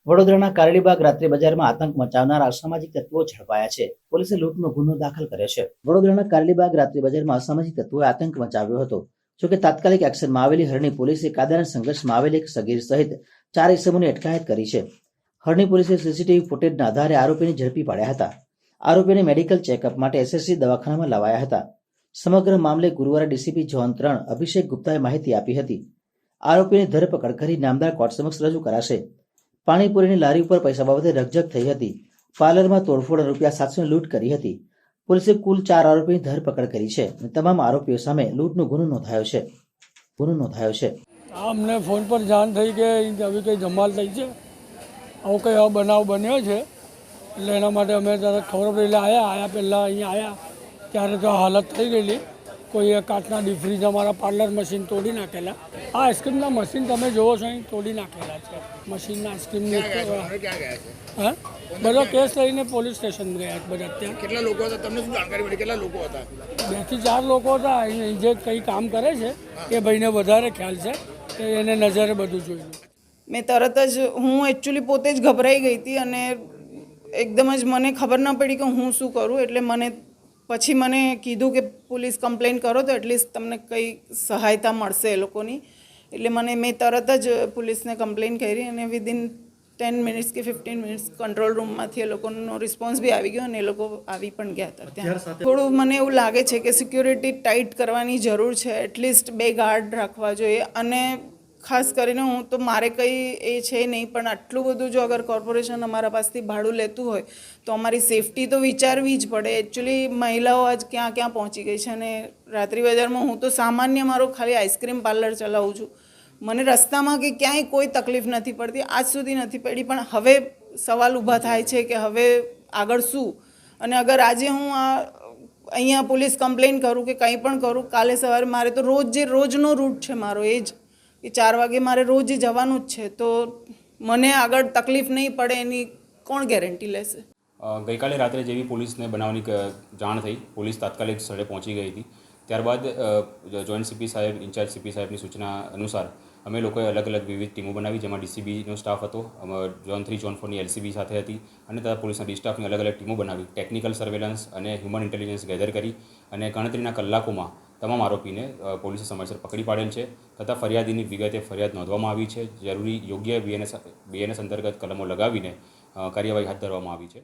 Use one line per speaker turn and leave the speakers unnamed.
વડોદરાના કારેલીબાગ રાત્રિ બજારમાં આતંક મચાવનાર અસામાજિક તત્વો ઝડપાયા છે. પોલીસે લૂંટનો ગુનો દાખલ કર્યો છે. વડોદરાના કારેલીબાગ રાત્રિ બજારમાં અસામાજિક તત્વોએ આતંક મચાવ્યો હતો. જોકે તાત્કાલિક એક્શનમાં આવેલી હરણી પોલીસે કાયદાના સંઘર્ષમાં આવેલ એક સગીર સહિત 4 ઇસમોની અટકાયત કરી છે. હરણી પોલીસે સીસીટીવી ફૂટેજના આધારે આરોપીને ઝડપી પાડ્યા હતા. આરોપીને મેડિકલ ચેકઅપ માટે એસએસસી દવાખાનામાં લાવાયા હતા. સમગ્ર મામલે ગુરુવારે ડીસીપી ઝોન 3 અભિષેક ગુપ્તાએ માહિતી આપી હતી. આરોપીની ધરપકડ કરી નામદાર કોર્ટ સમક્ષ રજૂ કરાશે. પાણીપુરીની લારી ઉપર પૈસા બાબતે રકઝક થઈ હતી. પાર્લરમાં તોડફોડ ₹700 લૂંટ કરી હતી. પોલીસે કુલ 4 આરોપીની ધરપકડ કરી છે. તમામ આરોપીઓ સામે લૂંટનો ગુનો નોંધાયો છે.
અમને ફોન પર જાણ થઈ કે આવી કંઈ ધમાલ થઈ છે, આવો કંઈ બનાવ બન્યો છે, એટલે એના માટે અમે તરત ખબર પડી એટલે આવ્યા પહેલાં અહીંયા આવ્યા ત્યારે તો હાલત થઈ ગયેલી. કોઈએ કાચના ડીફ્રીજ અમારા પાર્લર મશીન તોડી નાખેલા. આ આઈસ્ક્રીમના મશીન તમે જોવો છો અહીં તોડી નાખેલા છે. મશીનના આઈસ્ક્રીમની હા બધો કેસ લઈને પોલીસ સ્ટેશન ગયા બધા. ત્યાં
કેટલા લોકો હતા? તમને શું જાણકારી મળી? કેટલા લોકો હતા?
2 થી 4 લોકો હતા. અહીં જે કંઈ કામ કરે છે એ ભાઈને વધારે ખ્યાલ છે કે એને નજરે બધું જોયું.
મેં તરત જ હું એકચ્યુઅલી પોતે જ ગભરાઈ ગઈ હતી અને એકદમ જ મને ખબર ન પડી કે હું શું કરું. એટલે પછી મને કીધું કે પોલીસ કમ્પ્લેન કરો તો એટલીસ્ટ તમને કંઈ સહાયતા મળશે એ લોકોની. એટલે મેં તરત જ પોલીસને કમ્પ્લેન કરી અને વિધિન 10 મિનિટ્સ કે 15 મિનિટ્સ કંટ્રોલ રૂમમાંથી એ લોકોનો રિસ્પોન્સ બી આવી ગયો અને એ લોકો આવી પણ ગયા હતા ત્યાં. થોડું મને એવું લાગે છે કે સિક્યોરિટી ટાઈટ કરવાની જરૂર છે. એટલીસ્ટ 2 ગાર્ડ રાખવા જોઈએ. અને ખાસ કરીને હું તો મારે કંઈ એ છે નહીં, પણ આટલું બધું જો અગર કોર્પોરેશન અમારા પાસેથી ભાડું લેતું હોય તો અમારી સેફટી તો વિચારવી જ પડે. એકચ્યુઅલી મહિલાઓ આજ ક્યાં ક્યાં પહોંચી ગઈ છે. અને રાત્રિ બજારમાં હું તો સામાન્ય મારો ખાલી આઈસ્ક્રીમ પાર્લર ચલાવું છું. મને રસ્તામાં કે ક્યાંય કોઈ તકલીફ નથી પડતી, આજ સુધી નથી પડી. પણ હવે સવાલ ઊભા થાય છે કે હવે આગળ શું. અને અગર આજે હું અહીંયા પોલીસ કમ્પ્લેન કરું કે કંઈ પણ કરું, કાલે સવારે મારે તો રોજનો રૂટ છે મારો એ જ કે 4 વાગે મારે રોજ જવાનું જ છે. તો મને આગળ તકલીફ નહીં પડે એની કોણ ગેરંટી લેશે?
ગઈકાલે રાત્રે જેવી પોલીસને બનાવની જાણ થઈ, પોલીસ તાત્કાલિક સ્થળે પહોંચી ગઈ હતી. ત્યારબાદ જોઈન્ટ સીપી સાહેબ, ઇન્ચાર્જ સીપી સાહેબની સૂચના અનુસાર અમે લોકોએ અલગ અલગ વિવિધ ટીમો બનાવી, જેમાં ડીસીબીનો સ્ટાફ હતો, ઝોન 3 ઝોન 4ની એલસીબી સાથે હતી અને તથા પોલીસના ડી સ્ટાફની અલગ અલગ ટીમો બનાવી ટેકનિકલ સર્વેલન્સ અને હ્યુમન ઇન્ટેલિજન્સ ગેધર કરી અને ગણતરીના કલાકોમાં તમામ આરોપીને પોલીસે સમયસર પકડી પાડેલ છે. તથા ફરિયાદીની વિગતે ફરિયાદ નોંધવામાં આવી છે. જરૂરી યોગ્ય બીએનએસ અંતર્ગત કલમો લગાવીને કાર્યવાહી હાથ ધરવામાં આવી છે.